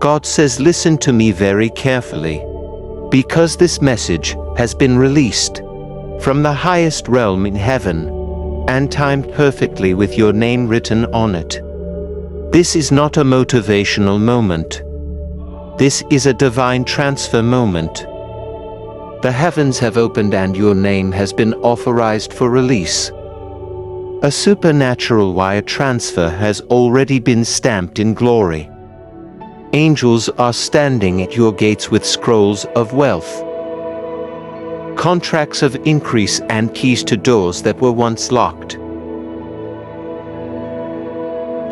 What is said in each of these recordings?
God says, listen to me very carefully, because this message has been released from the highest realm in heaven and timed perfectly with your name written on it. This is not a motivational moment. This is a divine transfer moment. The heavens have opened and your name has been authorized for release. A supernatural wire transfer has already been stamped in glory. Angels are standing at your gates with scrolls of wealth, contracts of increase, and keys to doors that were once locked.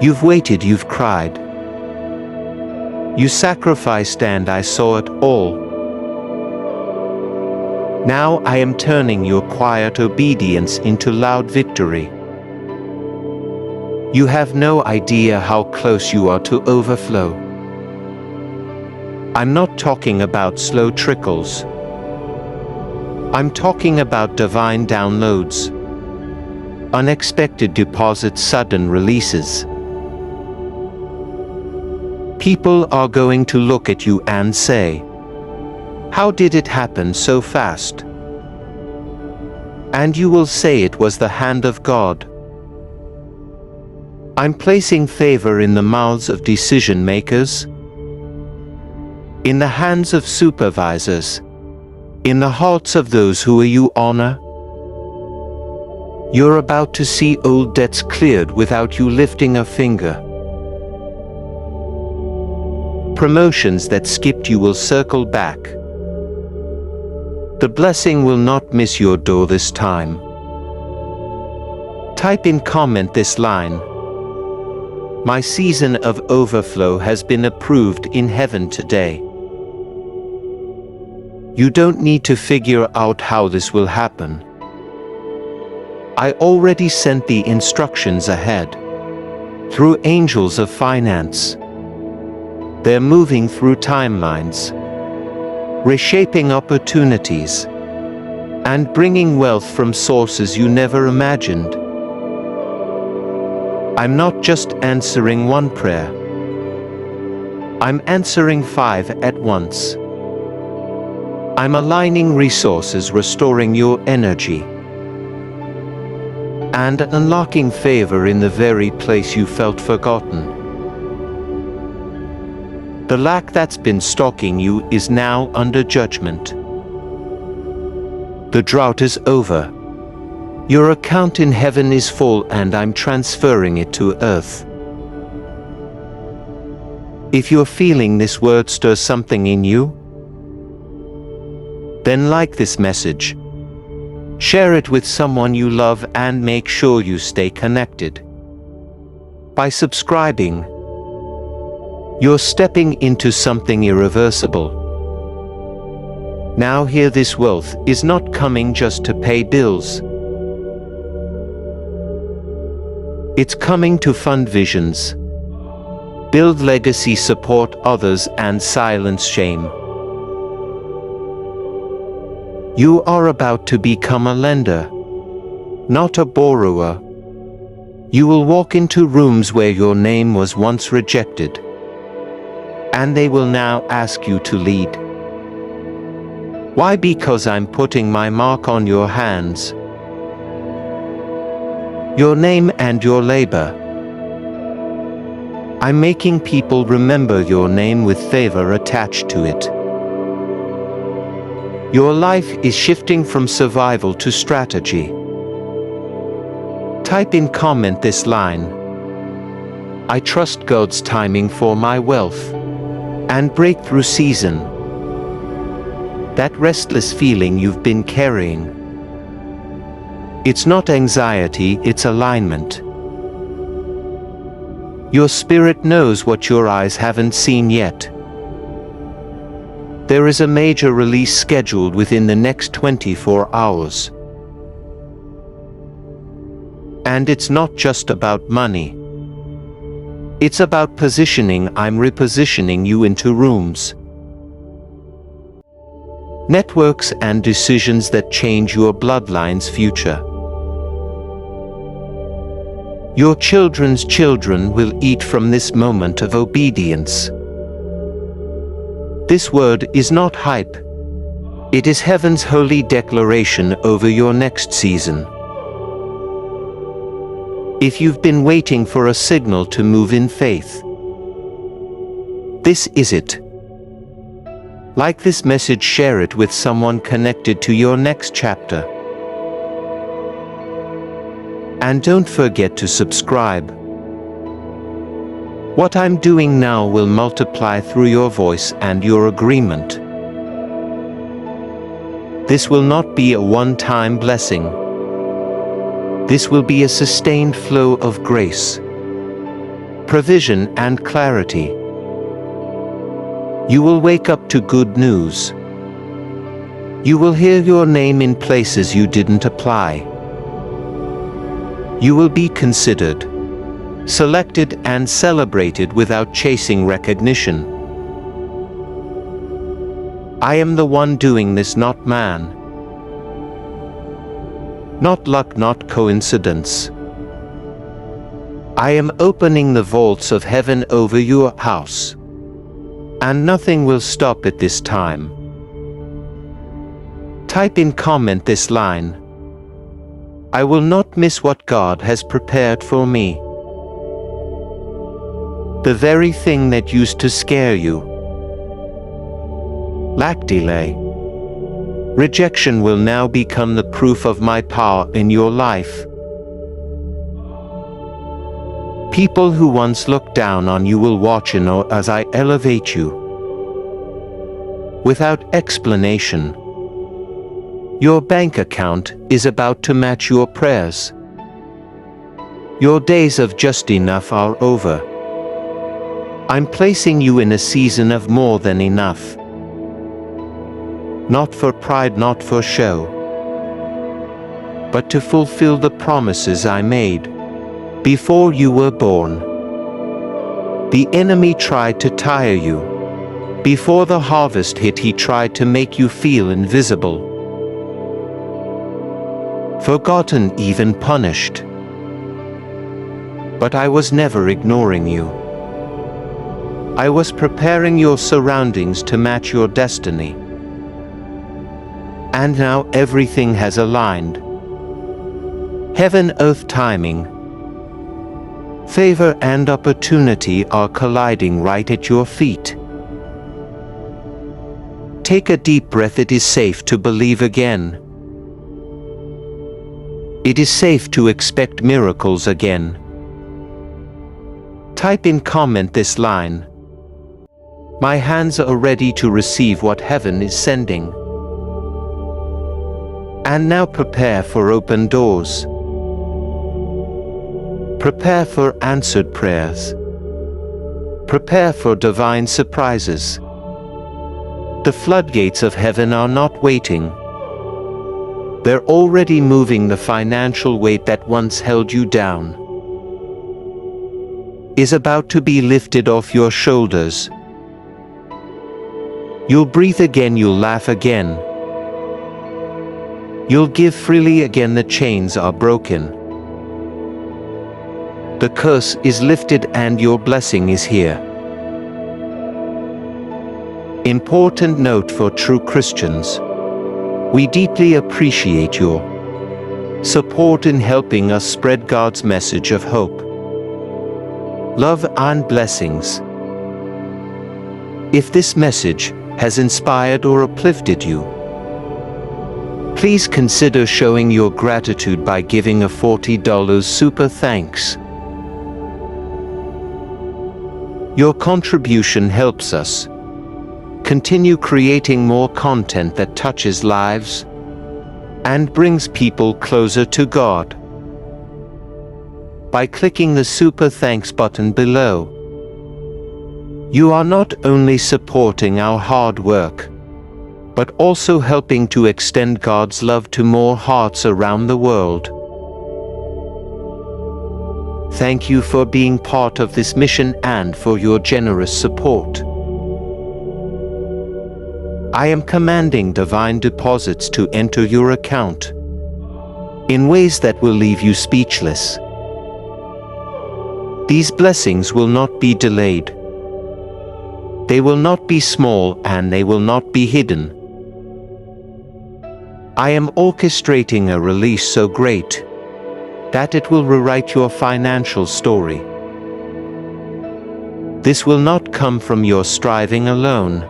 You've waited, you've cried. You sacrificed, and I saw it all. Now I am turning your quiet obedience into loud victory. You have no idea how close you are to overflow. I'm not talking about slow trickles. I'm talking about divine downloads, unexpected deposits, sudden releases. People are going to look at you and say, how did it happen so fast? And you will say it was the hand of God. I'm placing favor in the mouths of decision makers, in the hands of supervisors, in the hearts of those who you honor. You're about to see old debts cleared without you lifting a finger. Promotions that skipped you will circle back. The blessing will not miss your door this time. Type in comment this line: my season of overflow has been approved in heaven today. You don't need to figure out how this will happen. I already sent the instructions ahead, through angels of finance. They're moving through timelines, reshaping opportunities, and bringing wealth from sources you never imagined. I'm not just answering one prayer. I'm answering 5 at once. I'm aligning resources, restoring your energy, and unlocking favor in the very place you felt forgotten. The lack that's been stalking you is now under judgment. The drought is over. Your account in heaven is full, and I'm transferring it to earth. If you're feeling this word stir something in you, then like this message, share it with someone you love, and make sure you stay connected. By subscribing, you're stepping into something irreversible. Now hear this: wealth is not coming just to pay bills. It's coming to fund visions, build legacy, support others, and silence shame. You are about to become a lender, not a borrower. You will walk into rooms where your name was once rejected, and they will now ask you to lead. Why? Because I'm putting my mark on your hands, your name and your labor. I'm making people remember your name with favor attached to it. Your life is shifting from survival to strategy. Type in comment this line: I trust God's timing for my wealth and breakthrough season. That restless feeling you've been carrying, it's not anxiety, it's alignment. Your spirit knows what your eyes haven't seen yet. There is a major release scheduled within the next 24 hours. And it's not just about money. It's about positioning. I'm repositioning you into rooms, networks, and decisions that change your bloodline's future. Your children's children will eat from this moment of obedience. This word is not hype. It is heaven's holy declaration over your next season. If you've been waiting for a signal to move in faith, this is it. Like this message, share it with someone connected to your next chapter. And don't forget to subscribe. What I'm doing now will multiply through your voice and your agreement. This will not be a one-time blessing. This will be a sustained flow of grace, provision, and clarity. You will wake up to good news. You will hear your name in places you didn't apply. You will be considered, selected, and celebrated without chasing recognition. I am the one doing this, not man. Not luck, not coincidence. I am opening the vaults of heaven over your house, and nothing will stop it this time. Type in comment this line: I will not miss what God has prepared for me. The very thing that used to scare you, lack, delay, rejection, will now become the proof of my power in your life. People who once looked down on you will watch in awe as I elevate you. Without explanation, your bank account is about to match your prayers. Your days of just enough are over. I'm placing you in a season of more than enough. Not for pride, not for show, but to fulfill the promises I made before you were born. The enemy tried to tire you. Before the harvest hit, he tried to make you feel invisible, forgotten, even punished. But I was never ignoring you. I was preparing your surroundings to match your destiny. And now everything has aligned. Heaven, earth, timing, favor, and opportunity are colliding right at your feet. Take a deep breath. It is safe to believe again. It is safe to expect miracles again. Type in comment this line: my hands are ready to receive what heaven is sending. And now prepare for open doors. Prepare for answered prayers. Prepare for divine surprises. The floodgates of heaven are not waiting. They're already moving. The financial weight that once held you down is about to be lifted off your shoulders. You'll breathe again, you'll laugh again. You'll give freely again. The chains are broken. The curse is lifted and your blessing is here. Important note for true Christians: we deeply appreciate your support in helping us spread God's message of hope, love, and blessings. If this message has inspired or uplifted you, please consider showing your gratitude by giving a $40 super thanks. Your contribution helps us continue creating more content that touches lives and brings people closer to God. By clicking the super thanks button below, you are not only supporting our hard work, but also helping to extend God's love to more hearts around the world. Thank you for being part of this mission and for your generous support. I am commanding divine deposits to enter your account in ways that will leave you speechless. These blessings will not be delayed. They will not be small and they will not be hidden. I am orchestrating a release so great that it will rewrite your financial story. This will not come from your striving alone,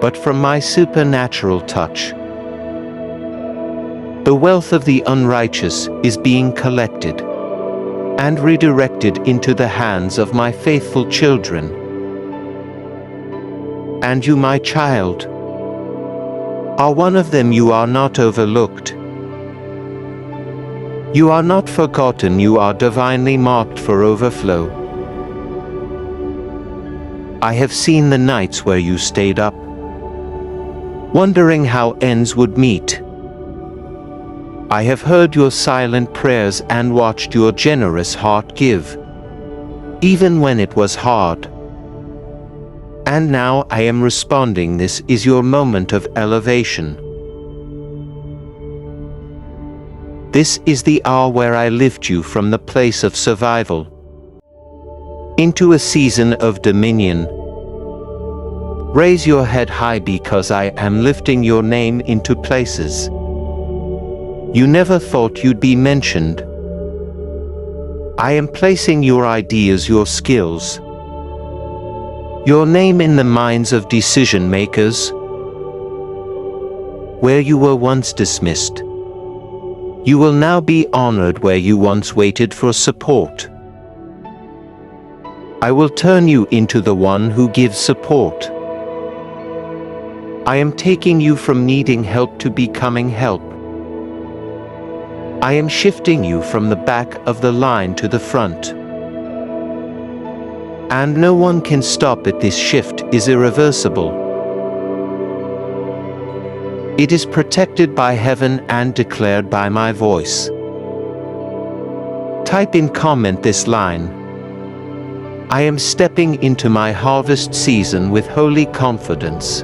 but from my supernatural touch. The wealth of the unrighteous is being collected and redirected into the hands of my faithful children. And you, my child, are one of them. You are not overlooked. You are not forgotten. You are divinely marked for overflow. I have seen the nights where you stayed up, wondering how ends would meet. I have heard your silent prayers and watched your generous heart give, even when it was hard. And now I am responding. This is your moment of elevation. This is the hour where I lift you from the place of survival into a season of dominion. Raise your head high because I am lifting your name into places you never thought you'd be mentioned. I am placing your ideas, your skills, your name in the minds of decision makers. Where you were once dismissed, you will now be honored. Where you once waited for support, I will turn you into the one who gives support. I am taking you from needing help to becoming help. I am shifting you from the back of the line to the front. And no one can stop it. This shift is irreversible. It is protected by heaven and declared by my voice. Type in comment this line: I am stepping into my harvest season with holy confidence.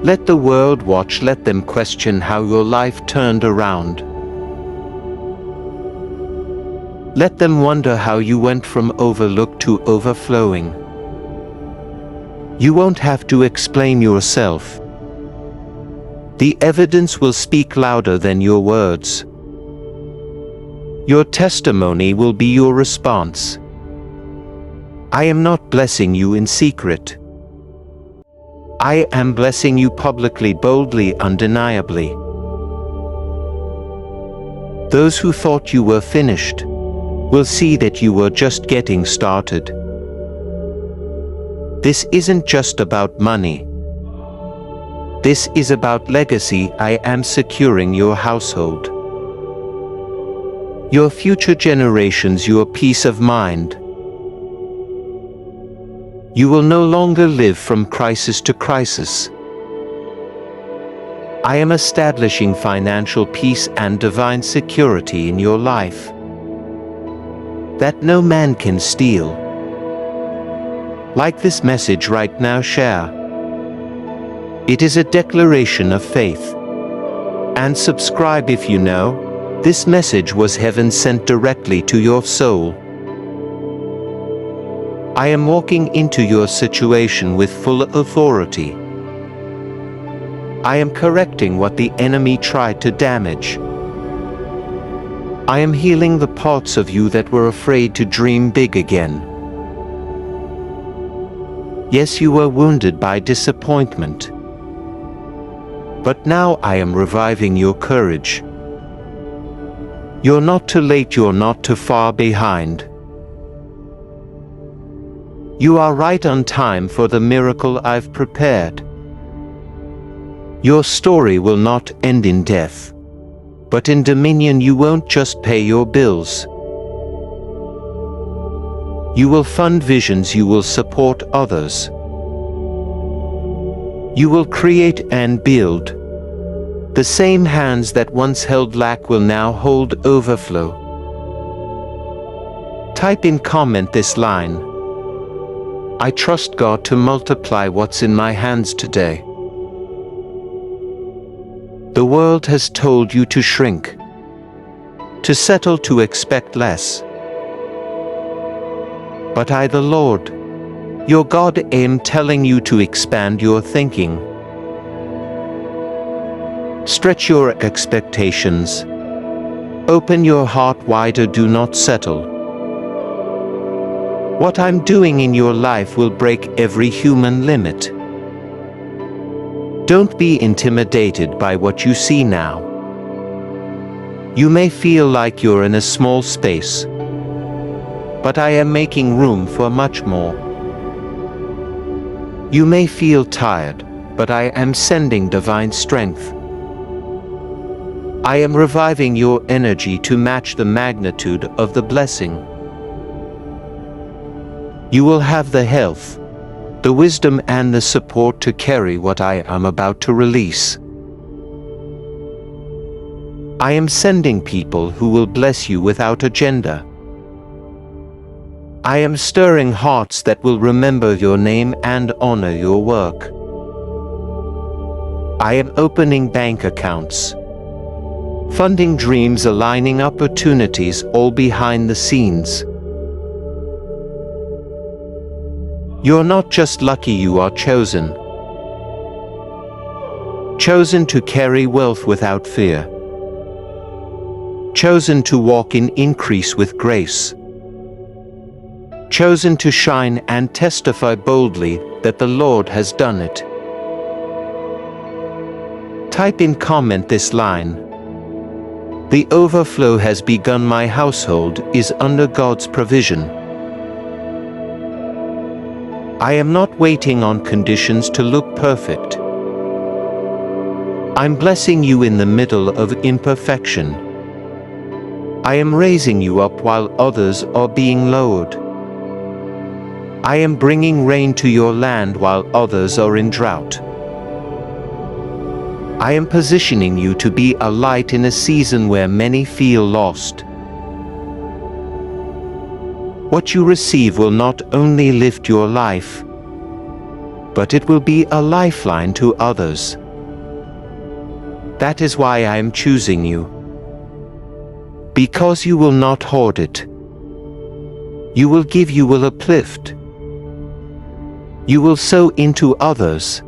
Let the world watch. Let them question how your life turned around. Let them wonder how you went from overlooked to overflowing. You won't have to explain yourself. The evidence will speak louder than your words. Your testimony will be your response. I am not blessing you in secret. I am blessing you publicly, boldly, undeniably. Those who thought you were finished will see that you were just getting started. This isn't just about money. This is about legacy. I am securing your household, your future generations, your peace of mind. You will no longer live from crisis to crisis. I am establishing financial peace and divine security in your life that no man can steal. Like this message right now, share. It is a declaration of faith. And subscribe if you know this message was heaven sent directly to your soul. I am walking into your situation with full authority. I am correcting what the enemy tried to damage. I am healing the parts of you that were afraid to dream big again. Yes, you were wounded by disappointment. But now I am reviving your courage. You're not too late, you're not too far behind. You are right on time for the miracle I've prepared. Your story will not end in death, but in dominion. You won't just pay your bills. You will fund visions, you will support others. You will create and build. The same hands that once held lack will now hold overflow. Type in comment this line: I trust God to multiply what's in my hands today. The world has told you to shrink, to settle, to expect less. But I, the Lord, Your God am telling you to expand your thinking. Stretch your expectations. Open your heart wider, do not settle. What I'm doing in your life will break every human limit. Don't be intimidated by what you see now. You may feel like you're in a small space, but I am making room for much more. You may feel tired, but I am sending divine strength. I am reviving your energy to match the magnitude of the blessing. You will have the health, the wisdom and the support to carry what I am about to release. I am sending people who will bless you without agenda. I am stirring hearts that will remember your name and honor your work. I am opening bank accounts, funding dreams, aligning opportunities, all behind the scenes. You're not just lucky, you are chosen. Chosen to carry wealth without fear. Chosen to walk in increase with grace. Chosen to shine and testify boldly that the Lord has done it. Type in comment this line: "The overflow has begun, my household is under God's provision." I am not waiting on conditions to look perfect. I'm blessing you in the middle of imperfection. I am raising you up while others are being lowered. I am bringing rain to your land while others are in drought. I am positioning you to be a light in a season where many feel lost. What you receive will not only lift your life, but it will be a lifeline to others. That is why I am choosing you. Because you will not hoard it. You will give, you will uplift. You will sow into others.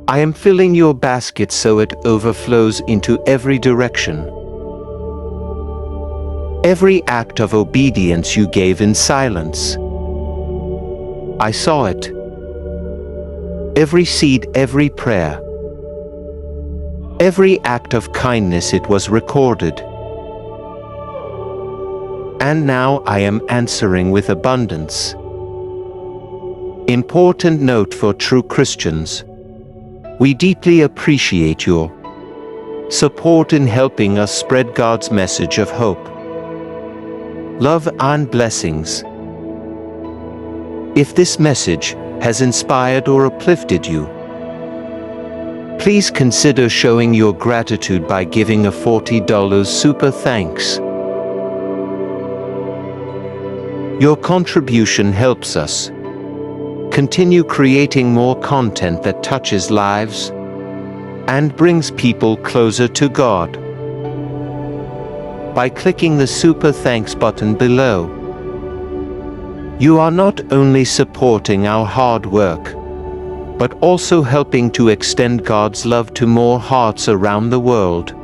I am filling your basket so it overflows into every direction. Every act of obedience you gave in silence, I saw it. Every seed, every prayer, every act of kindness, it was recorded. And now I am answering with abundance. Important note for true Christians: we deeply appreciate your support in helping us spread God's message of hope, love and blessings. If this message has inspired or uplifted you, please consider showing your gratitude by giving a $40 super thanks. Your contribution helps us continue creating more content that touches lives and brings people closer to God. By clicking the Super Thanks button below, you are not only supporting our hard work, but also helping to extend God's love to more hearts around the world.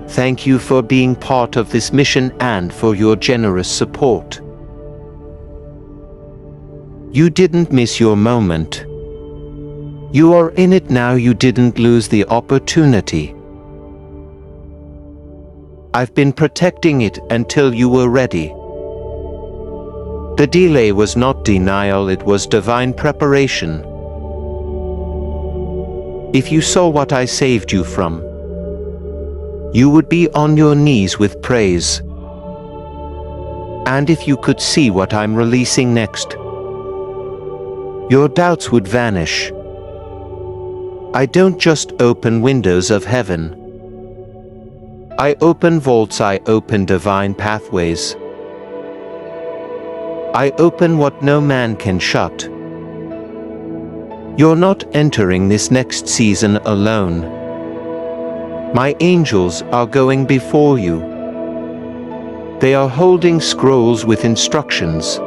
Thank you for being part of this mission and for your generous support. You didn't miss your moment. You are in it now, you didn't lose the opportunity. I've been protecting it until you were ready. The delay was not denial, it was divine preparation. If you saw what I saved you from, you would be on your knees with praise. And if you could see what I'm releasing next, your doubts would vanish. I don't just open windows of heaven. I open vaults, I open divine pathways. I open what no man can shut. You're not entering this next season alone. My angels are going before you. They are holding scrolls with instructions.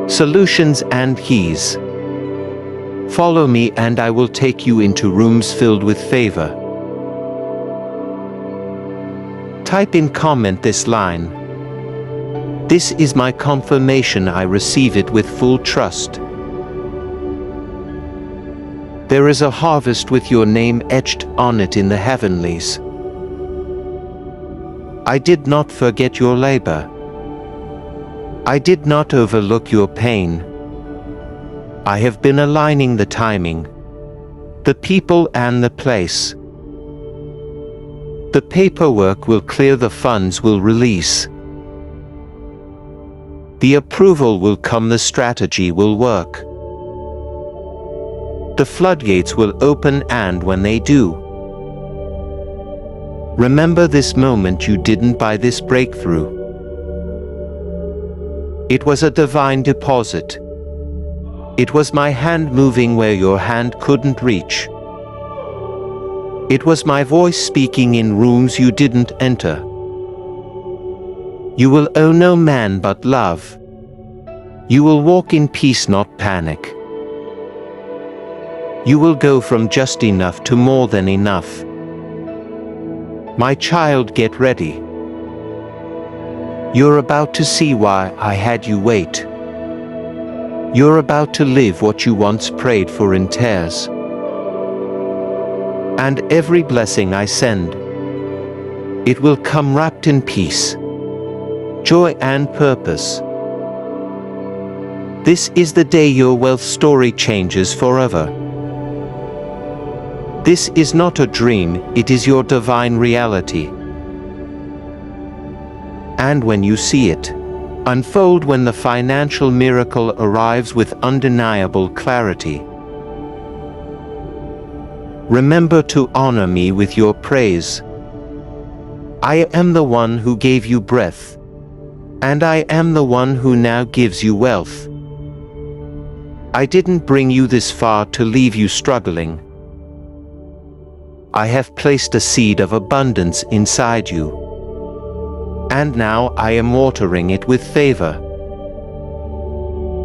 solutions and keys. Follow me and I will take you into rooms filled with favor. Type in comment this line. This is my confirmation, I receive it with full trust. There is a harvest with your name etched on it in the heavenlies. I did not forget your labor. I did not overlook your pain. I have been aligning the timing, the people and the place. The paperwork will clear, the funds will release. The approval will come, the strategy will work. The floodgates will open, and when they do, remember this moment, you didn't buy this breakthrough. It was a divine deposit. It was my hand moving where your hand couldn't reach. It was my voice speaking in rooms you didn't enter. You will owe no man but love. You will walk in peace, not panic. You will go from just enough to more than enough. My child, get ready. You're about to see why I had you wait. You're about to live what you once prayed for in tears. And every blessing I send, it will come wrapped in peace, joy and purpose. This is the day your wealth story changes forever. This is not a dream, it is your divine reality. And when you see it unfold, when the financial miracle arrives with undeniable clarity, remember to honor me with your praise. I am the one who gave you breath, and I am the one who now gives you wealth. I didn't bring you this far to leave you struggling. I have placed a seed of abundance inside you, and now I am watering it with favor.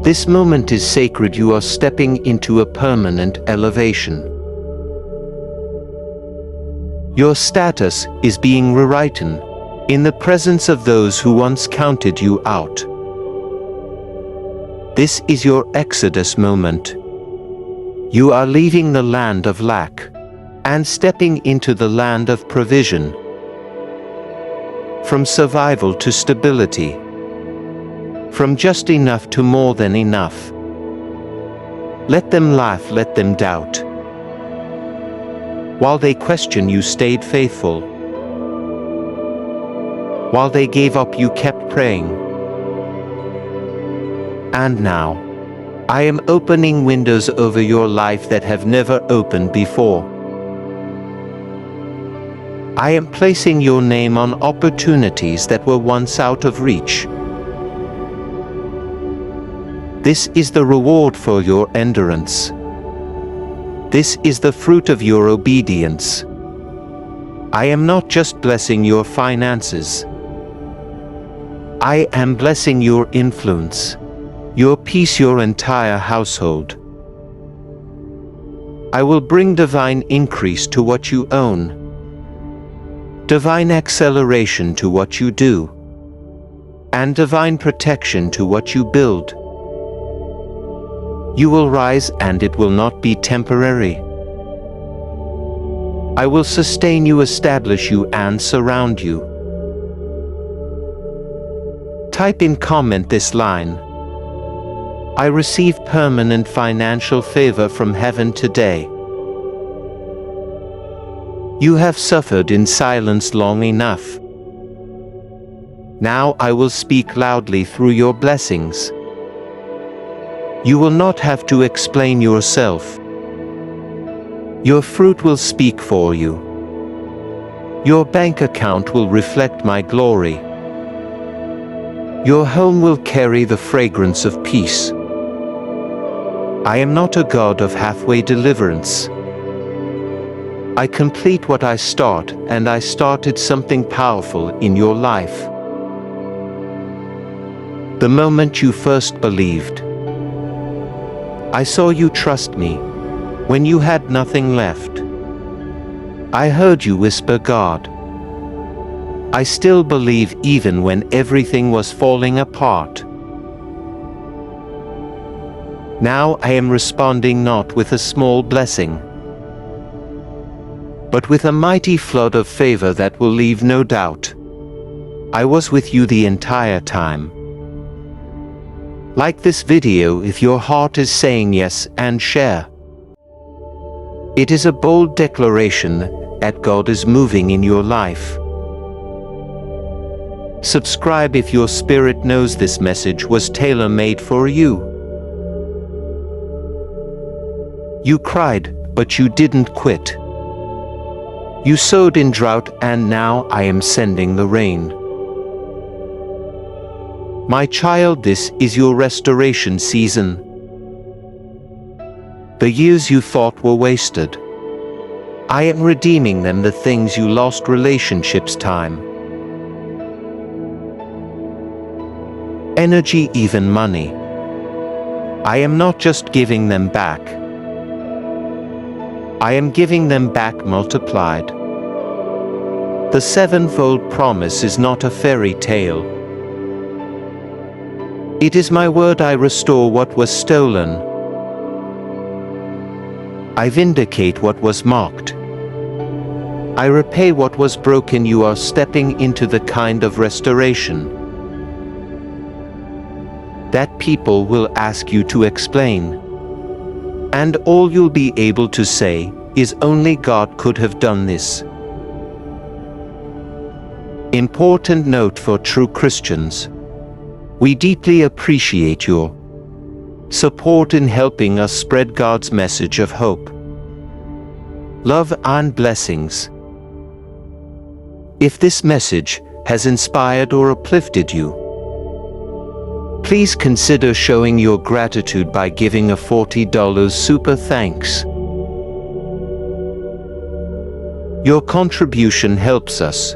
This moment is sacred. You are stepping into a permanent elevation. Your status is being rewritten in the presence of those who once counted you out. This is your exodus moment. You are leaving the land of lack and stepping into the land of provision. From survival to stability. From just enough to more than enough. Let them laugh, let them doubt. While they question, you stayed faithful. While they gave up, you kept praying. And now, I am opening windows over your life that have never opened before. I am placing your name on opportunities that were once out of reach. This is the reward for your endurance. This is the fruit of your obedience. I am not just blessing your finances. I am blessing your influence, your peace, your entire household. I will bring divine increase to what you own. Divine acceleration to what you do, and divine protection to what you build. You will rise, and it will not be temporary. I will sustain you, establish you, and surround you. Type in comment this line. I receive permanent financial favor from heaven today. You have suffered in silence long enough. Now I will speak loudly through your blessings. You will not have to explain yourself. Your fruit will speak for you. Your bank account will reflect my glory. Your home will carry the fragrance of peace. I am not a God of halfway deliverance. I complete what I start, and I started something powerful in your life. The moment you first believed, I saw you trust me when you had nothing left. I heard you whisper, God. I still believe even when everything was falling apart. Now I am responding not with a small blessing, but with a mighty flood of favor that will leave no doubt. I was with you the entire time. Like this video if your heart is saying yes and share. It is a bold declaration that God is moving in your life. Subscribe if your spirit knows this message was tailor-made for you. You cried, but you didn't quit. You sowed in drought, and now I am sending the rain. My child, this is your restoration season. The years you thought were wasted, I am redeeming them. The things you lost, relationships, time, energy, even money, I am not just giving them back. I am giving them back multiplied. The sevenfold promise is not a fairy tale. It is my word. I restore what was stolen. I vindicate what was mocked. I repay what was broken. You are stepping into the kind of restoration that people will ask you to explain. And all you'll be able to say is only God could have done this. Important note for true Christians. We deeply appreciate your support in helping us spread God's message of hope, love, and blessings. If this message has inspired or uplifted you, please consider showing your gratitude by giving a $40 super thanks. Your contribution helps us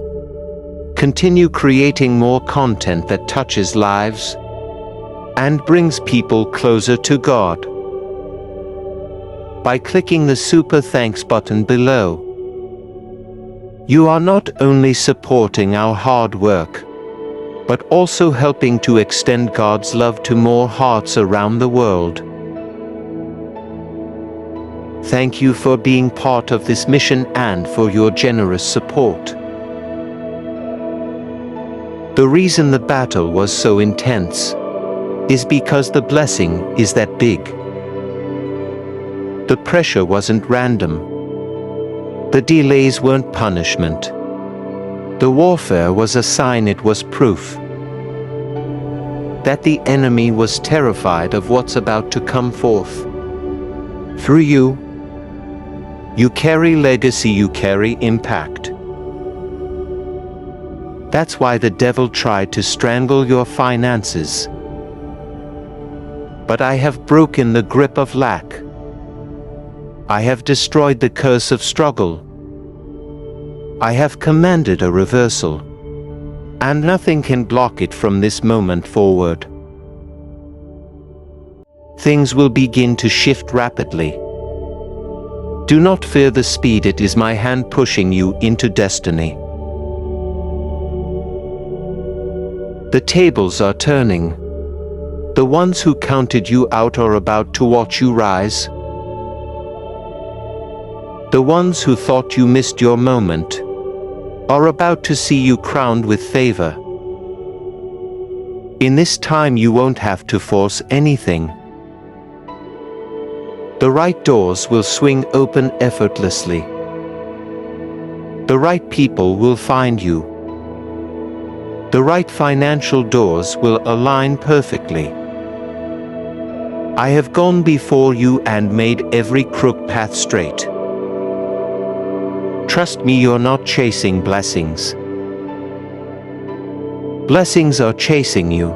continue creating more content that touches lives and brings people closer to God. By clicking the super thanks button below, you are not only supporting our hard work, but also helping to extend God's love to more hearts around the world. Thank you for being part of this mission and for your generous support. The reason the battle was so intense is because the blessing is that big. The pressure wasn't random. The delays weren't punishment. The warfare was a sign. It was proof that the enemy was terrified of what's about to come forth. Through you, you carry legacy, you carry impact. That's why the devil tried to strangle your finances. But I have broken the grip of lack. I have destroyed the curse of struggle. I have commanded a reversal, and nothing can block it from this moment forward. Things will begin to shift rapidly. Do not fear the speed. It is my hand pushing you into destiny. The tables are turning. The ones who counted you out are about to watch you rise. The ones who thought you missed your moment are about to see you crowned with favor. In this time you won't have to force anything. The right doors will swing open effortlessly. The right people will find you. The right financial doors will align perfectly. I have gone before you and made every crooked path straight. Trust me, you're not chasing blessings. Blessings are chasing you.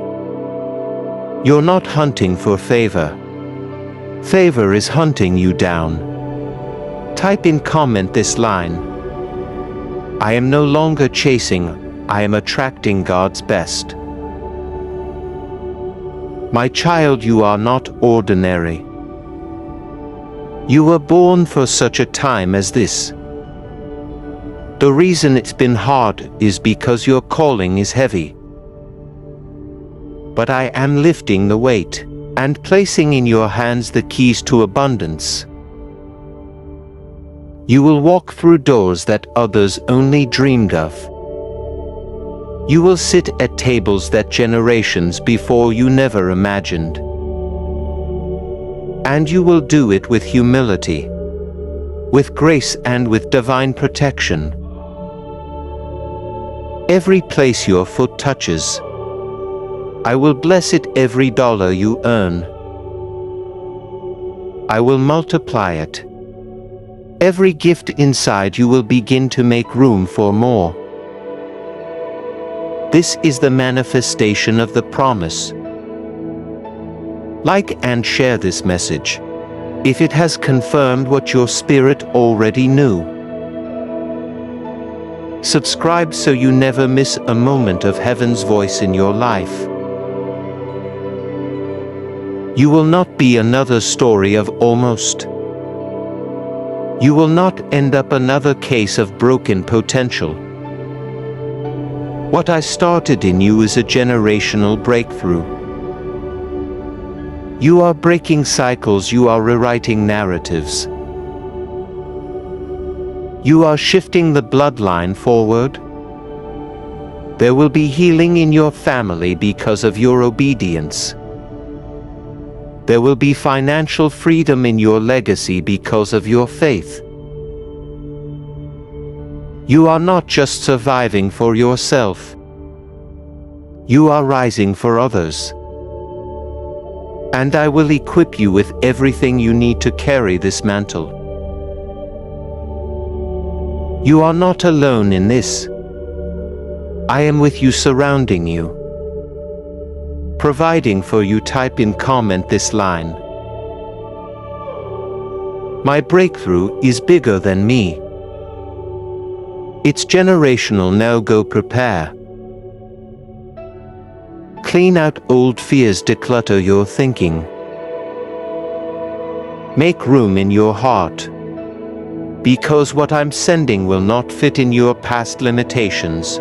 You're not hunting for favor. Favor is hunting you down. Type in comment this line: I am no longer chasing, I am attracting God's best. My child, you are not ordinary. You were born for such a time as this. The reason it's been hard is because your calling is heavy. But I am lifting the weight and placing in your hands the keys to abundance. You will walk through doors that others only dreamed of. You will sit at tables that generations before you never imagined. And you will do it with humility, with grace and with divine protection. Every place your foot touches, I will bless it every dollar you earn. I will multiply it. Every gift inside you will begin to make room for more. This is the manifestation of the promise. Like and share this message, if it has confirmed what your spirit already knew. Subscribe so you never miss a moment of heaven's voice in your life. You will not be another story of almost. You will not end up another case of broken potential. What I started in you is a generational breakthrough. You are breaking cycles, you are rewriting narratives. You are shifting the bloodline forward. There will be healing in your family because of your obedience. There will be financial freedom in your legacy because of your faith. You are not just surviving for yourself. You are rising for others. And I will equip you with everything you need to carry this mantle. You are not alone in this. I am with you, surrounding you. Providing for you. Type in comment this line. My breakthrough is bigger than me. It's generational. Now go prepare. Clean out old fears, declutter your thinking. Make room in your heart. Because what I'm sending will not fit in your past limitations.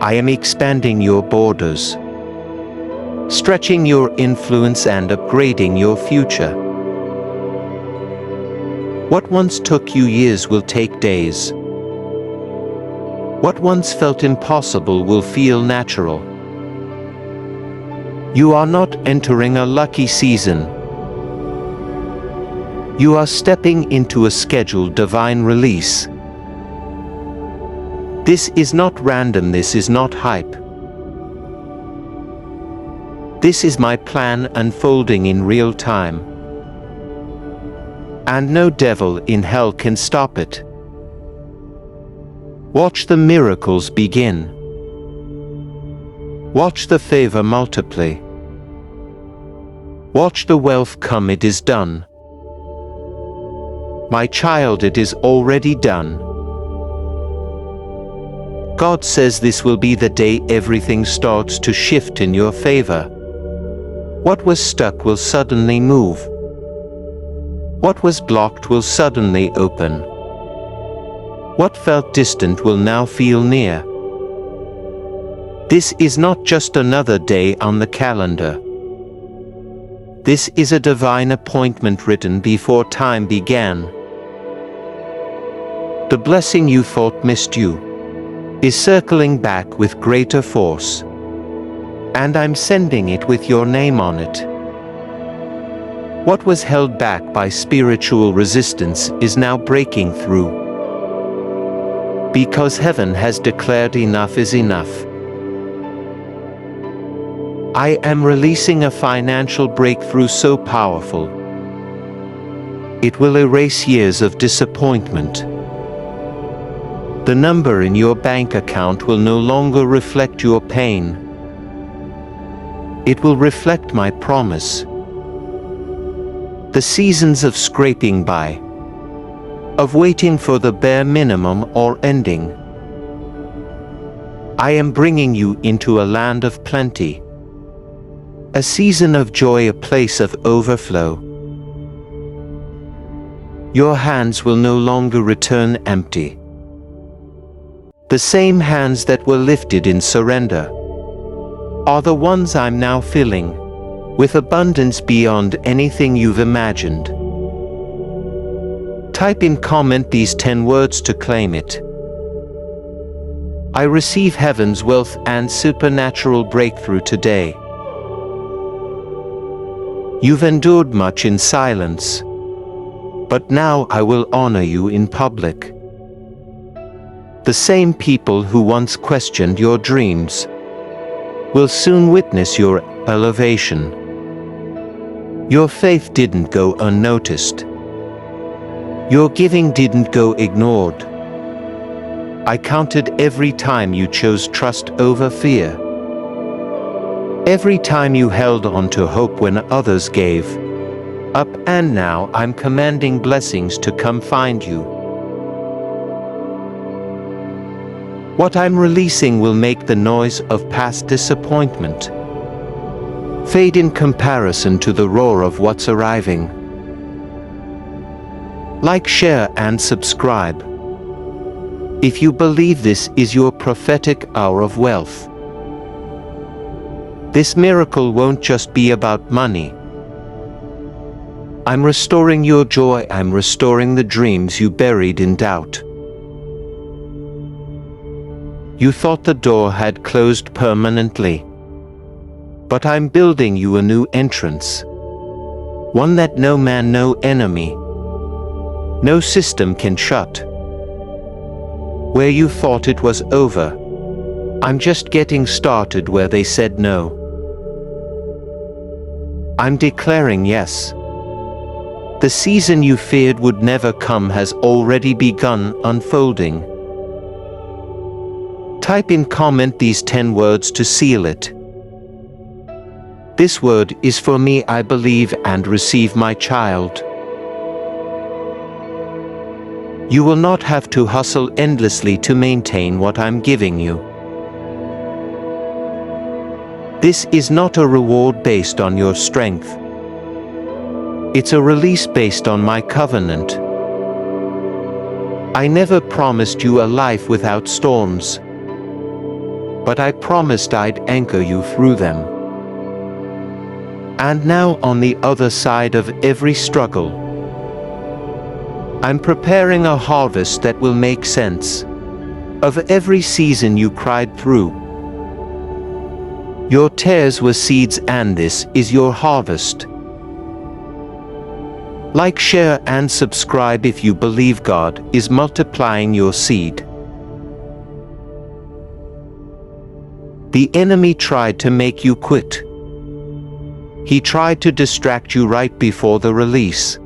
I am expanding your borders, stretching your influence and upgrading your future. What once took you years will take days. What once felt impossible will feel natural. You are not entering a lucky season. You are stepping into a scheduled divine release. This is not random, this is not hype. This is my plan unfolding in real time. And no devil in hell can stop it. Watch the miracles begin. Watch the favor multiply. Watch the wealth come. It is done. My child, it is already done. God says this will be the day everything starts to shift in your favor. What was stuck will suddenly move. What was blocked will suddenly open. What felt distant will now feel near. This is not just another day on the calendar. This is a divine appointment written before time began. The blessing you thought missed you is circling back with greater force. And I'm sending it with your name on it. What was held back by spiritual resistance is now breaking through. Because heaven has declared enough is enough. I am releasing a financial breakthrough so powerful. It will erase years of disappointment. The number in your bank account will no longer reflect your pain. It will reflect my promise. The seasons of scraping by, of waiting for the bare minimum or ending. I am bringing you into a land of plenty. A season of joy, a place of overflow. Your hands will no longer return empty. The same hands that were lifted in surrender are the ones I'm now filling with abundance beyond anything you've imagined. Type in comment these 10 words to claim it. I receive heaven's wealth and supernatural breakthrough today. You've endured much in silence, but now I will honor you in public. The same people who once questioned your dreams will soon witness your elevation. Your faith didn't go unnoticed. Your giving didn't go ignored. I counted every time you chose trust over fear. Every time you held on to hope when others gave up, and now I'm commanding blessings to come find you. What I'm releasing will make the noise of past disappointment fade in comparison to the roar of what's arriving. Like, share, and subscribe if you believe this is your prophetic hour of wealth. This miracle won't just be about money. I'm restoring your joy. I'm restoring the dreams you buried in doubt. You thought the door had closed permanently, but I'm building you a new entrance. One that no man, no enemy, no system can shut. Where you thought it was over, I'm just getting started where they said no. I'm declaring yes. The season you feared would never come has already begun unfolding. Type in comment these 10 words to seal it. This word is for me. I believe and receive, my child. You will not have to hustle endlessly to maintain what I'm giving you. This is not a reward based on your strength. It's a release based on my covenant. I never promised you a life without storms, but I promised I'd anchor you through them. And now, on the other side of every struggle, I'm preparing a harvest that will make sense of every season you cried through. Your tears were seeds, and this is your harvest. Like, share, and subscribe if you believe God is multiplying your seed. The enemy tried to make you quit. He tried to distract you right before the release.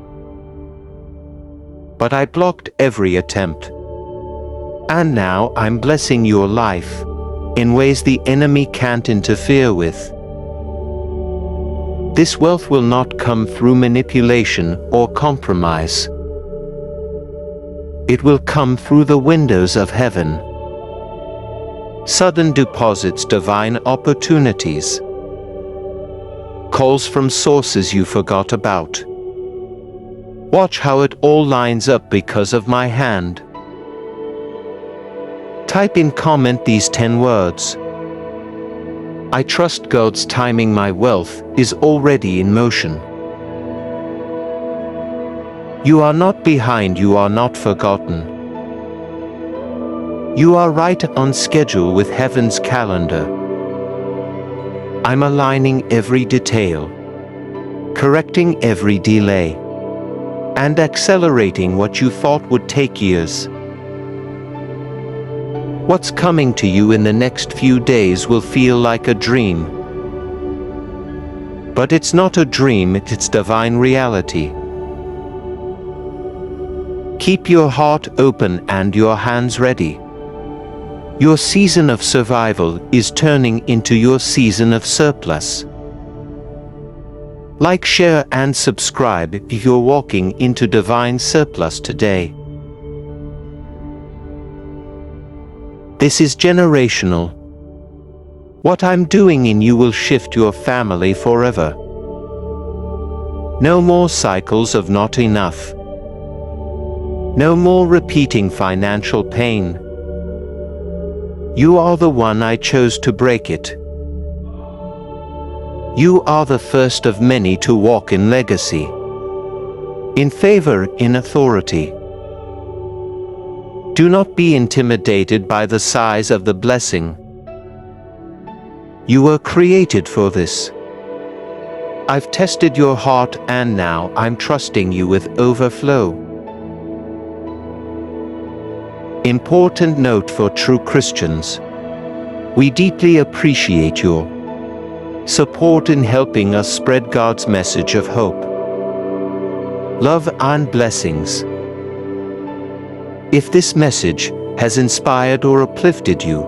But I blocked every attempt. And now I'm blessing your life in ways the enemy can't interfere with. This wealth will not come through manipulation or compromise. It will come through the windows of heaven. Sudden deposits, divine opportunities, calls from sources you forgot about. Watch how it all lines up because of my hand. Type in comment these 10 words. I trust God's timing. My wealth is already in motion. You are not behind. You are not forgotten. You are right on schedule with heaven's calendar. I'm aligning every detail, correcting every delay, and accelerating what you thought would take years. What's coming to you in the next few days will feel like a dream. But it's not a dream, it's divine reality. Keep your heart open and your hands ready. Your season of survival is turning into your season of surplus. Like, share, and subscribe if you're walking into divine surplus today. This is generational. What I'm doing in you will shift your family forever. No more cycles of not enough. No more repeating financial pain. You are the one I chose to break it. You are the first of many to walk in legacy, in favor, in authority. Do not be intimidated by the size of the blessing. You were created for this. I've tested your heart and now I'm trusting you with overflow. Important note for true Christians. We deeply appreciate your support in helping us spread God's message of hope, love and blessings. If this message has inspired or uplifted you,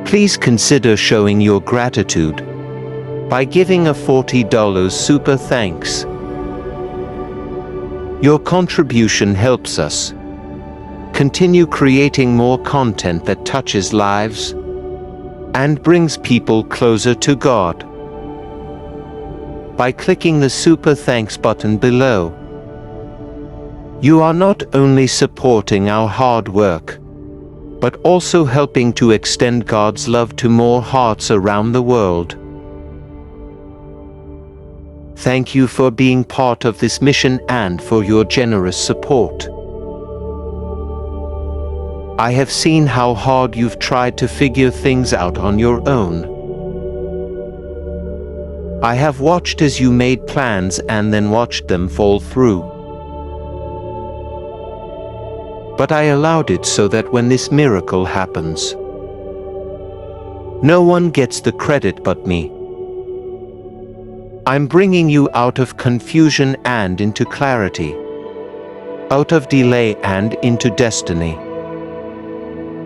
please consider showing your gratitude by giving a $40 super thanks. Your contribution helps us continue creating more content that touches lives and brings people closer to God. By clicking the super thanks button below, you are not only supporting our hard work, but also helping to extend God's love to more hearts around the world. Thank you for being part of this mission and for your generous support. I have seen how hard you've tried to figure things out on your own. I have watched as you made plans and then watched them fall through. But I allowed it so that when this miracle happens, no one gets the credit but me. I'm bringing you out of confusion and into clarity, out of delay and into destiny.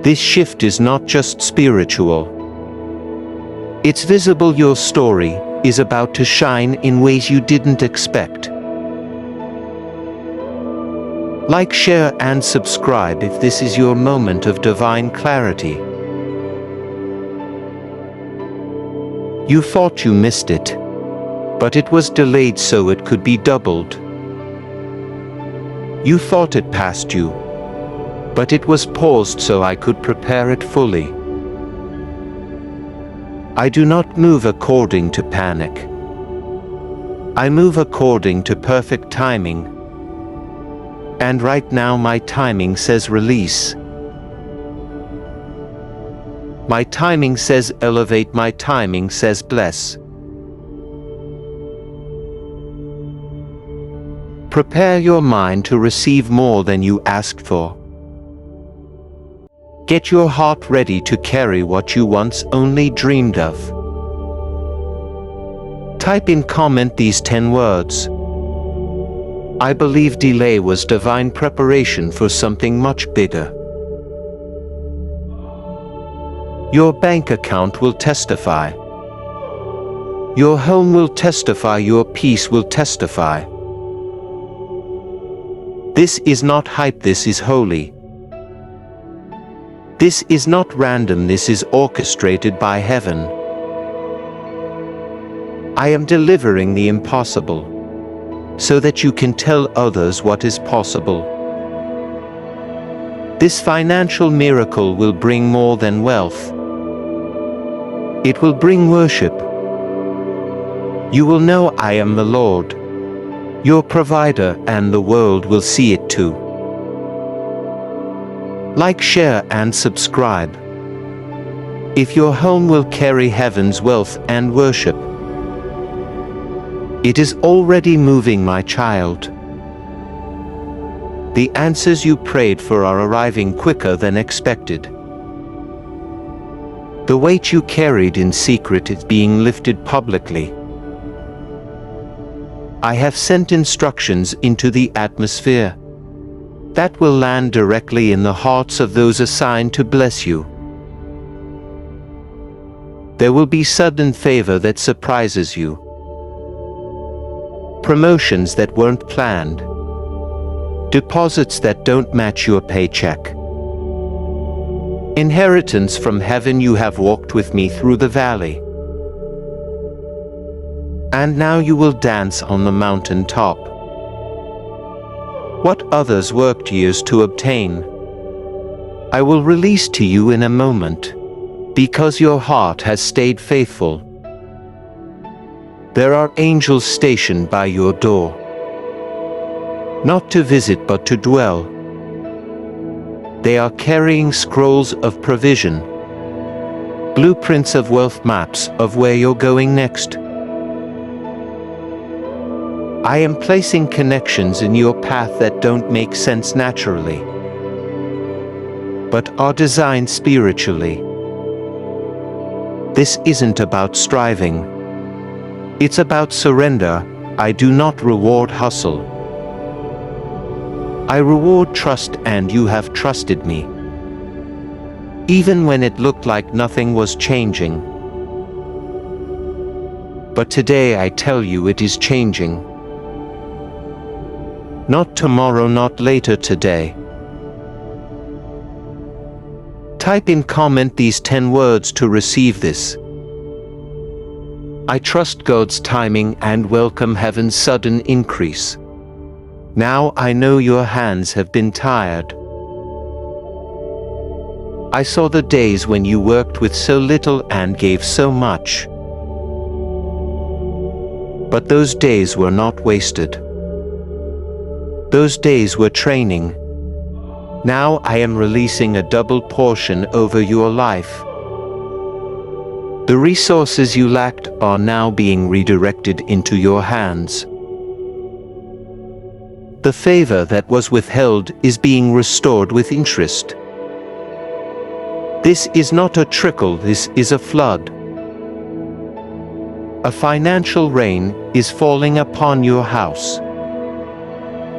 This shift is not just spiritual. It's visible. Your story is about to shine in ways you didn't expect. Like, share, and subscribe if this is your moment of divine clarity. You thought you missed it, but it was delayed so it could be doubled. You thought it passed you, but it was paused so I could prepare it fully. I do not move according to panic. I move according to perfect timing. And right now my timing says release. My timing says elevate. My timing says bless. Prepare your mind to receive more than you asked for. Get your heart ready to carry what you once only dreamed of. Type in comment these 10 words. I believe delay was divine preparation for something much bigger. Your bank account will testify. Your home will testify. Your peace will testify. This is not hype. This is holy. This is not random. This is orchestrated by heaven. I am delivering the impossible, so that you can tell others what is possible. This financial miracle will bring more than wealth. It will bring worship. You will know I am the Lord, your provider, and the world will see it too. Like, share, and subscribe. If your home will carry heaven's wealth and worship, it is already moving, my child. The answers you prayed for are arriving quicker than expected. The weight you carried in secret is being lifted publicly. I have sent instructions into the atmosphere that will land directly in the hearts of those assigned to bless you. There will be sudden favor that surprises you. Promotions that weren't planned. Deposits that don't match your paycheck. Inheritance from heaven. You have walked with me through the valley, and now you will dance on the mountain top. what others worked years to obtain, I will release to you in a moment, because your heart has stayed faithful. There are angels stationed by your door, not to visit but to dwell. They are carrying scrolls of provision, blueprints of wealth, maps of where you're going next. I am placing connections in your path that don't make sense naturally, but are designed spiritually. This isn't about striving. It's about surrender. I do not reward hustle. I reward trust, and you have trusted me, even when it looked like nothing was changing. But today I tell you it is changing. Not tomorrow, not later, today. Type in comment these 10 words to receive this. I trust God's timing and welcome heaven's sudden increase. Now I know your hands have been tired. I saw the days when you worked with so little and gave so much. But those days were not wasted. Those days were training. Now I am releasing a double portion over your life. The resources you lacked are now being redirected into your hands. The favor that was withheld is being restored with interest. This is not a trickle, this is a flood. A financial rain is falling upon your house.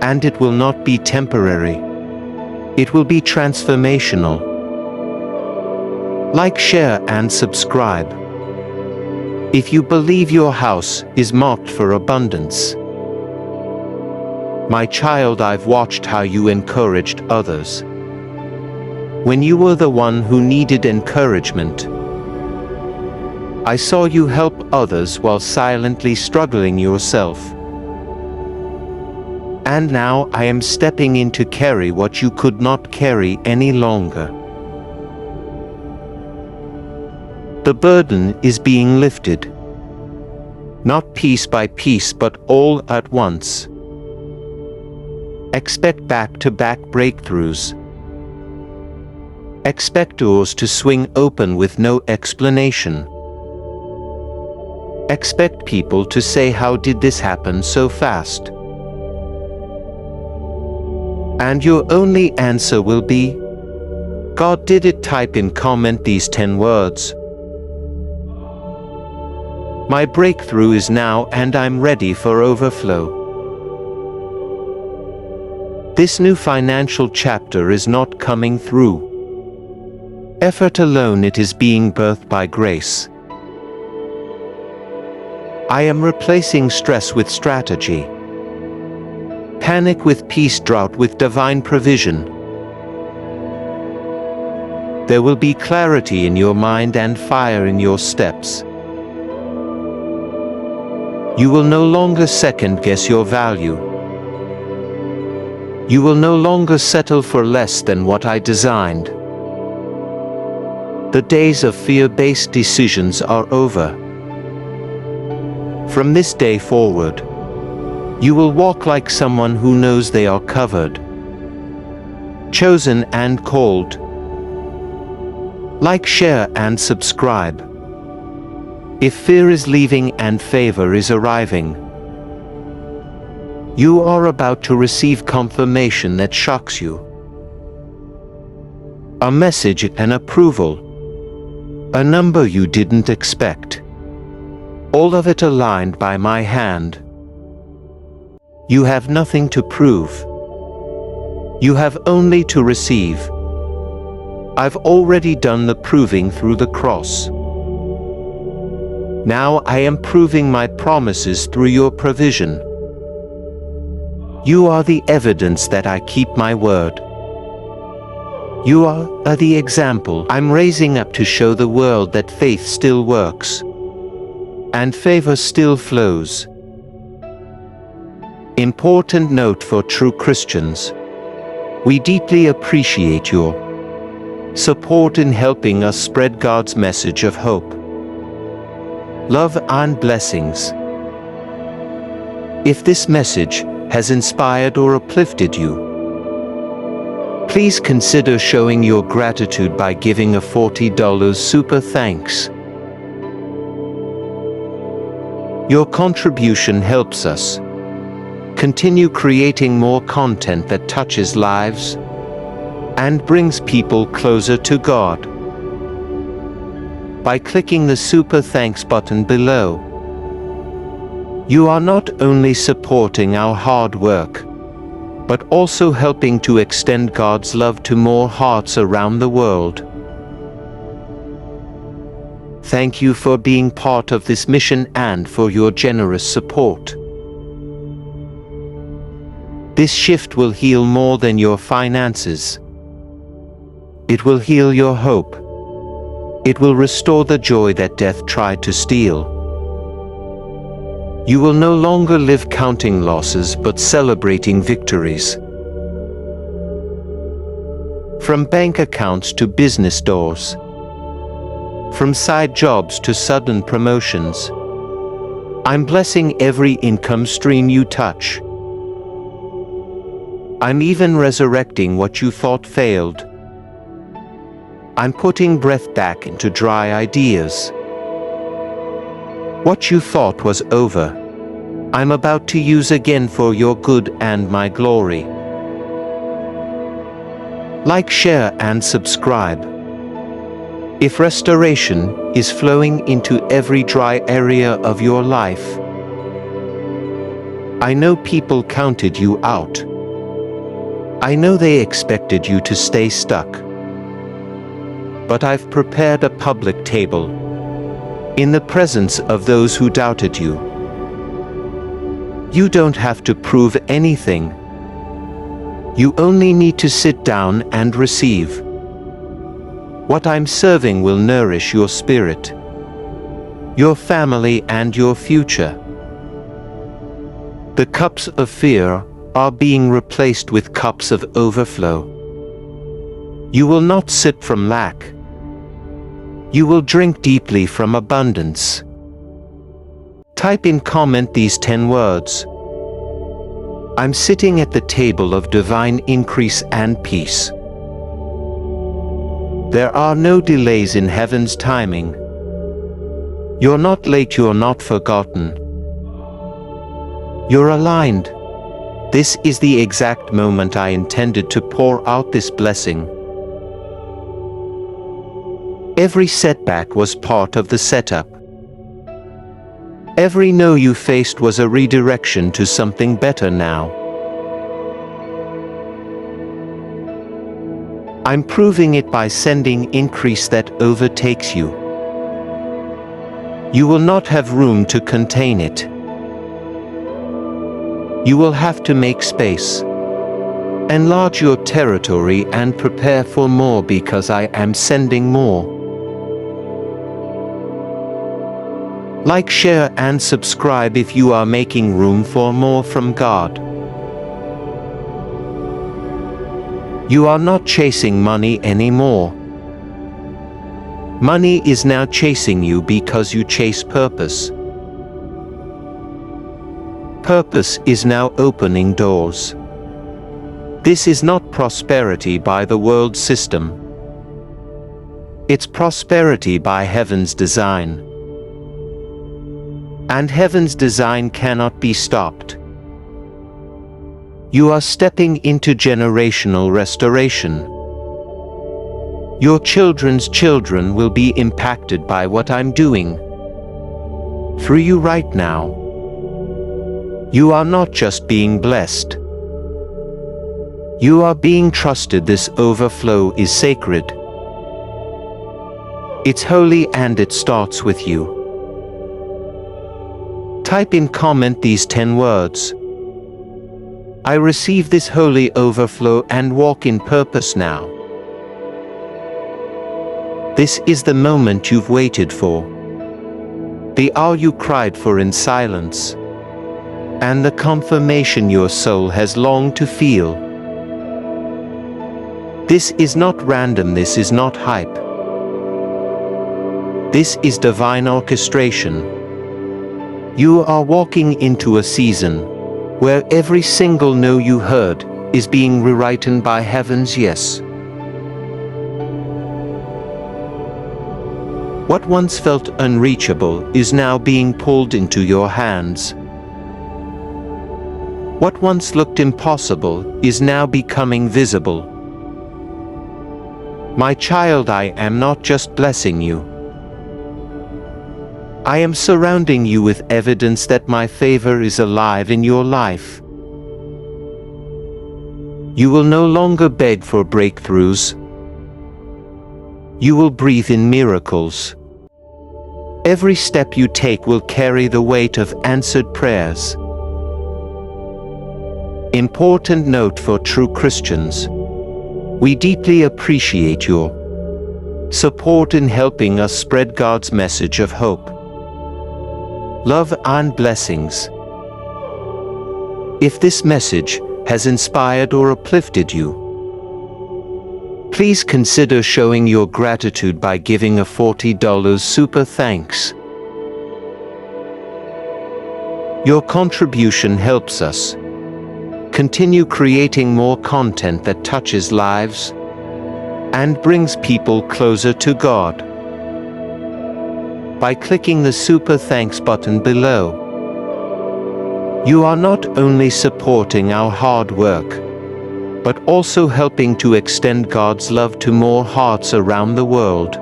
And it will not be temporary. It will be transformational. Like, share, and subscribe if you believe your house is marked for abundance. My child, I've watched how you encouraged others. When you were the one who needed encouragement, I saw you help others while silently struggling yourself. And now I am stepping in to carry what you could not carry any longer. The burden is being lifted, not piece by piece but all at once. Expect back-to-back breakthroughs. Expect doors to swing open with no explanation. Expect people to say, "How did this happen so fast?" And your only answer will be, "God did it." Type in comment these 10 words. My breakthrough is now, and I'm ready for overflow. This new financial chapter is not coming through effort alone, it is being birthed by grace. I am replacing stress with strategy, panic with peace, drought with divine provision. There will be clarity in your mind and fire in your steps. You will no longer second-guess your value. You will no longer settle for less than what I designed. The days of fear-based decisions are over. From this day forward, you will walk like someone who knows they are covered, chosen and called. Like, share, and subscribe if fear is leaving and favor is arriving. You are about to receive confirmation that shocks you. A message, an approval, a number you didn't expect. All of it aligned by my hand. You have nothing to prove. You have only to receive. I've already done the proving through the cross. Now I am proving my promises through your provision. You are the evidence that I keep my word. You are the example I'm raising up to show the world that faith still works and favor still flows. Important note for true Christians. We deeply appreciate your support in helping us spread God's message of hope, love, and blessings. If this message has inspired or uplifted you, please consider showing your gratitude by giving a $40 super thanks. Your contribution helps us continue creating more content that touches lives and brings people closer to God. By clicking the super thanks button below, you are not only supporting our hard work, but also helping to extend God's love to more hearts around the world. Thank you for being part of this mission and for your generous support. This shift will heal more than your finances. It will heal your hope. It will restore the joy that death tried to steal. You will no longer live counting losses but celebrating victories. From bank accounts to business doors, from side jobs to sudden promotions, I'm blessing every income stream you touch. I'm even resurrecting what you thought failed. I'm putting breath back into dry ideas. What you thought was over, I'm about to use again for your good and my glory. Like, share, and subscribe. If restoration is flowing into every dry area of your life, I know people counted you out. I know they expected you to stay stuck. But I've prepared a public table in the presence of those who doubted you. You don't have to prove anything. You only need to sit down and receive. What I'm serving will nourish your spirit, your family, and your future. The cups of fear are being replaced with cups of overflow. You will not sip from lack. You will drink deeply from abundance. Type in comment these 10 words. I'm sitting at the table of divine increase and peace. There are no delays in heaven's timing. You're not late, you're not forgotten. You're aligned. This is the exact moment I intended to pour out this blessing. Every setback was part of the setup. Every no you faced was a redirection to something better now. I'm proving it by sending increase that overtakes you. You will not have room to contain it. You will have to make space. Enlarge your territory and prepare for more, because I am sending more. Like, share, and subscribe if you are making room for more from God. You are not chasing money anymore. Money is now chasing you because you chase purpose. Purpose is now opening doors. This is not prosperity by the world system. It's prosperity by heaven's design. And heaven's design cannot be stopped. You are stepping into generational restoration. Your children's children will be impacted by what I'm doing through you right now. You are not just being blessed. You are being trusted. This overflow is sacred. It's holy, and it starts with you. Type in comment these 10 words. I receive this holy overflow and walk in purpose now. This is the moment you've waited for. The hour you cried for in silence. and the confirmation your soul has longed to feel. This is not random, this is not hype. This is divine orchestration. You are walking into a season where every single no you heard is being rewritten by heaven's yes. What once felt unreachable is now being pulled into your hands. What once looked impossible is now becoming visible. My child, I am not just blessing you. I am surrounding you with evidence that my favor is alive in your life. You will no longer beg for breakthroughs. You will breathe in miracles. Every step you take will carry the weight of answered prayers. Important note for true Christians. We deeply appreciate your support in helping us spread God's message of hope, love, and blessings. If this message has inspired or uplifted you, please consider showing your gratitude by giving a $40 super thanks. Your contribution helps us continue creating more content that touches lives and brings people closer to God. By clicking the super thanks button below, you are not only supporting our hard work, but also helping to extend God's love to more hearts around the world.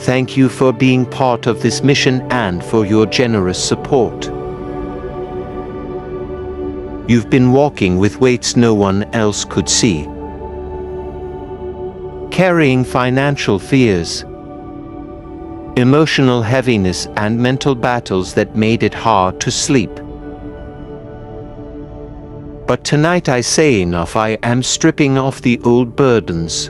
Thank you for being part of this mission and for your generous support. You've been walking with weights no one else could see, carrying financial fears, emotional heaviness, and mental battles that made it hard to sleep. But tonight I say enough. I am stripping off the old burdens.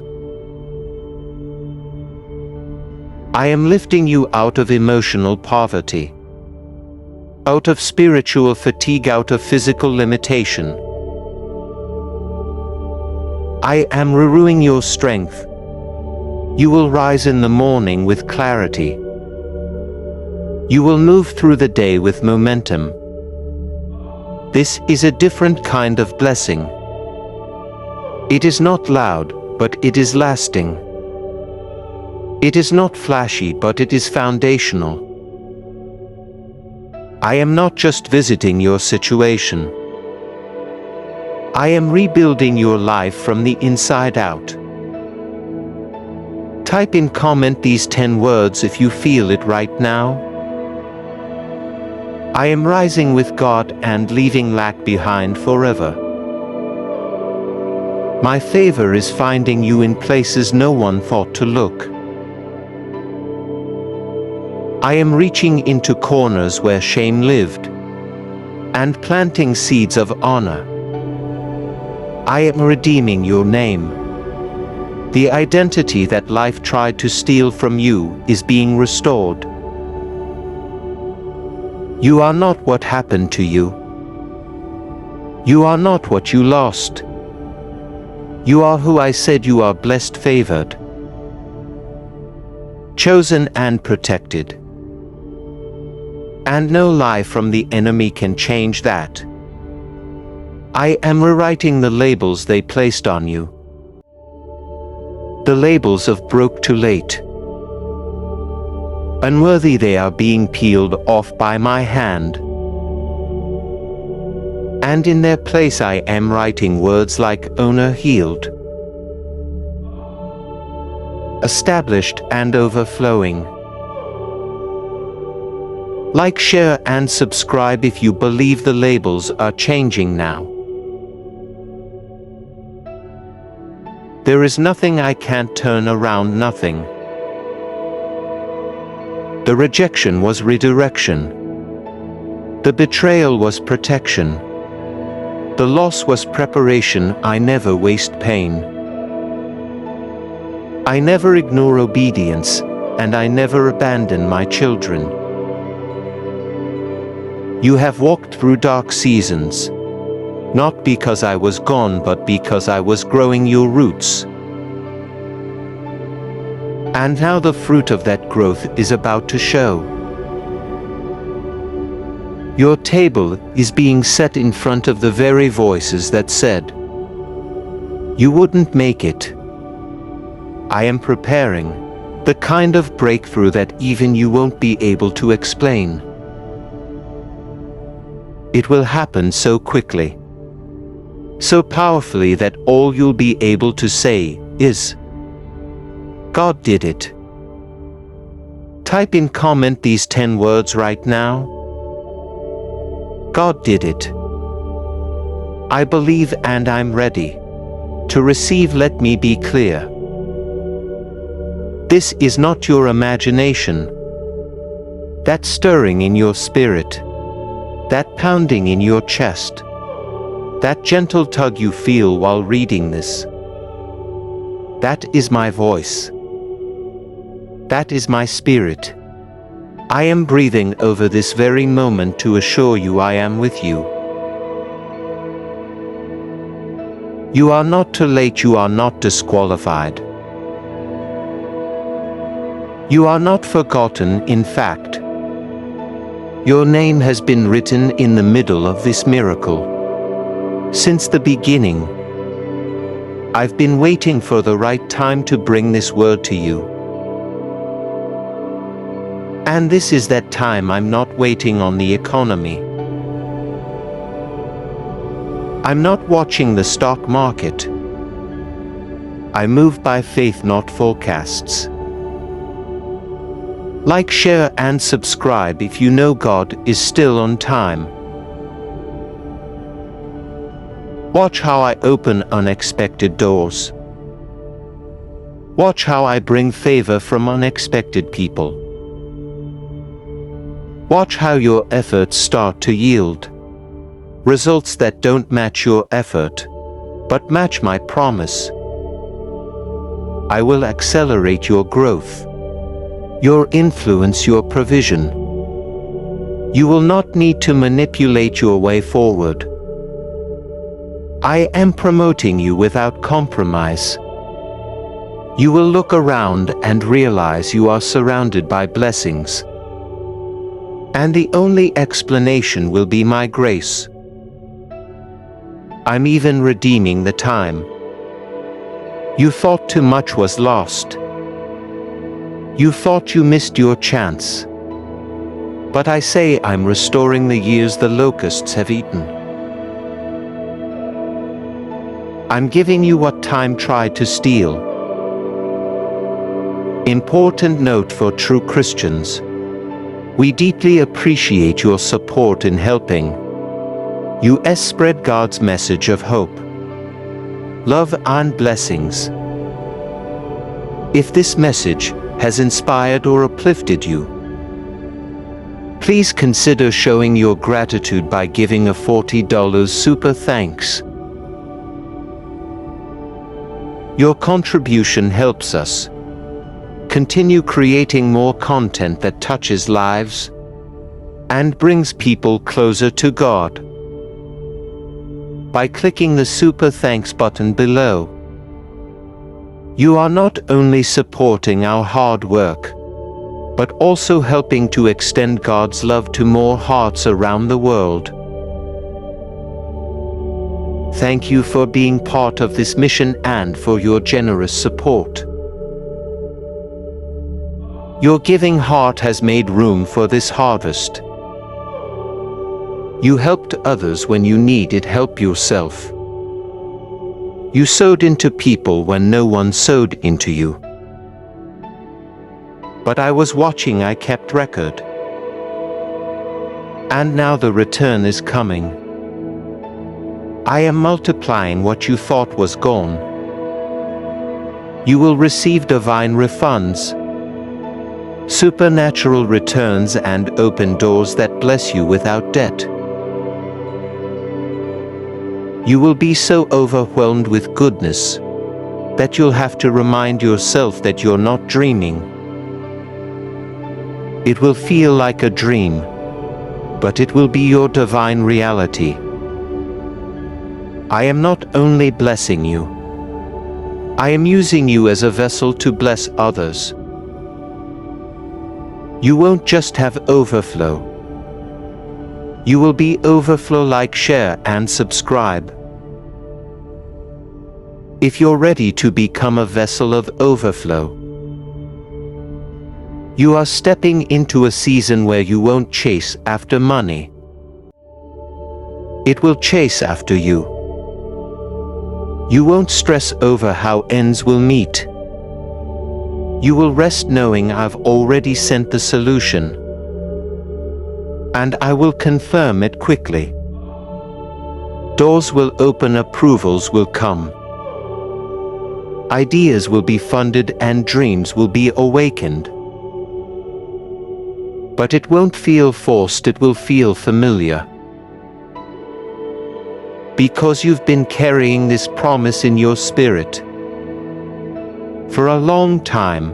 I am lifting you out of emotional poverty, out of spiritual fatigue, out of physical limitation. I am renewing your strength. You will rise in the morning with clarity. You will move through the day with momentum. This is a different kind of blessing. It is not loud, but it is lasting. It is not flashy, but it is foundational. I am not just visiting your situation. I am rebuilding your life from the inside out. Type in comment these 10 words if you feel it right now. I am rising with God and leaving lack behind forever. My favor is finding you in places no one thought to look. I am reaching into corners where shame lived and planting seeds of honor. I am redeeming your name. The identity that life tried to steal from you is being restored. You are not what happened to you. You are not what you lost. You are who I said you are: blessed, favored, chosen, and protected. And no lie from the enemy can change that. I am rewriting the labels they placed on you. The labels of broke, too late, unworthy, they are being peeled off by my hand. And in their place I am writing words like owner, healed, established, and overflowing. Like, share, and subscribe if you believe the labels are changing now. There is nothing I can't turn around, nothing. The rejection was redirection. The betrayal was protection. The loss was preparation. I never waste pain. I never ignore obedience, and I never abandon my children. You have walked through dark seasons, not because I was gone, but because I was growing your roots. And now the fruit of that growth is about to show. Your table is being set in front of the very voices that said, "You wouldn't make it." I am preparing the kind of breakthrough that even you won't be able to explain. It will happen so quickly, so powerfully that all you'll be able to say is, "God did it." Type in comment these 10 words right now. God did it. I believe and I'm ready to receive. Let me be clear. This is not your imagination. That stirring in your spirit, that pounding in your chest, that gentle tug you feel while reading this. That is my voice. That is my spirit. I am breathing over this very moment to assure you I am with you. You are not too late, you are not disqualified. You are not forgotten, in fact. Your name has been written in the middle of this miracle. Since the beginning, I've been waiting for the right time to bring this word to you. And this is that time. I'm not waiting on the economy. I'm not watching the stock market. I move by faith, not forecasts. Like, share, and subscribe if you know God is still on time. Watch how I open unexpected doors. Watch how I bring favor from unexpected people. Watch how your efforts start to yield results that don't match your effort, but match my promise. I will accelerate your growth, your influence, your provision. You will not need to manipulate your way forward. I am promoting you without compromise. You will look around and realize you are surrounded by blessings. And the only explanation will be my grace. I'm even redeeming the time. You thought too much was lost. You thought you missed your chance. But I say I'm restoring the years the locusts have eaten. I'm giving you what time tried to steal. Important note for true Christians. We deeply appreciate your support in helping us spread God's message of hope, love, and blessings. If this message has inspired or uplifted you, please consider showing your gratitude by giving a $40 super thanks. Your contribution helps us continue creating more content that touches lives and brings people closer to God. By clicking the Super Thanks button below, you are not only supporting our hard work, but also helping to extend God's love to more hearts around the world. Thank you for being part of this mission and for your generous support. Your giving heart has made room for this harvest. You helped others when you needed help yourself. You sowed into people when no one sowed into you. But I was watching, I kept record. And now the return is coming. I am multiplying what you thought was gone. You will receive divine refunds, supernatural returns, and open doors that bless you without debt. You will be so overwhelmed with goodness that you'll have to remind yourself that you're not dreaming. It will feel like a dream, but it will be your divine reality. I am not only blessing you, I am using you as a vessel to bless others. You won't just have overflow. You will be overflow. Like, share, and subscribe. If you're ready to become a vessel of overflow, you are stepping into a season where you won't chase after money. It will chase after you. You won't stress over how ends will meet. You will rest knowing I've already sent the solution, and I will confirm it quickly. Doors will open, approvals will come. Ideas will be funded and dreams will be awakened. But it won't feel forced, it will feel familiar. Because you've been carrying this promise in your spirit for a long time.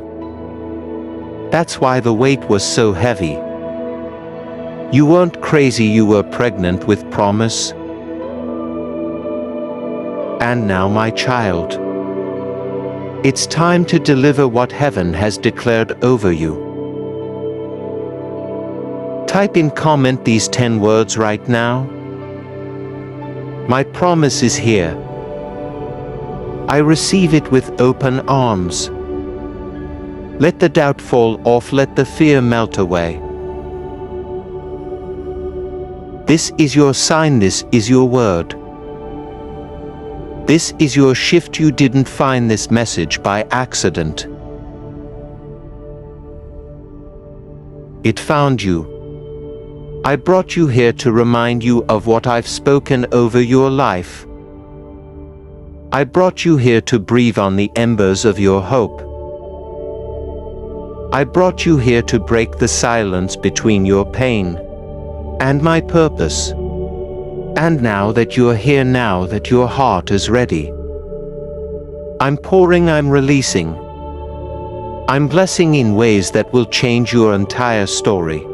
That's why the weight was so heavy. You weren't crazy, you were pregnant with promise. And now, my child, it's time to deliver what heaven has declared over you. Type in comment these 10 words right now. My promise is here. I receive it with open arms. Let the doubt fall off, let the fear melt away. This is your sign, this is your word. This is your shift. You didn't find this message by accident. It found you. I brought you here to remind you of what I've spoken over your life. I brought you here to breathe on the embers of your hope. I brought you here to break the silence between your pain and my purpose. And now that you're here, now that your heart is ready, I'm pouring, I'm releasing. I'm blessing in ways that will change your entire story.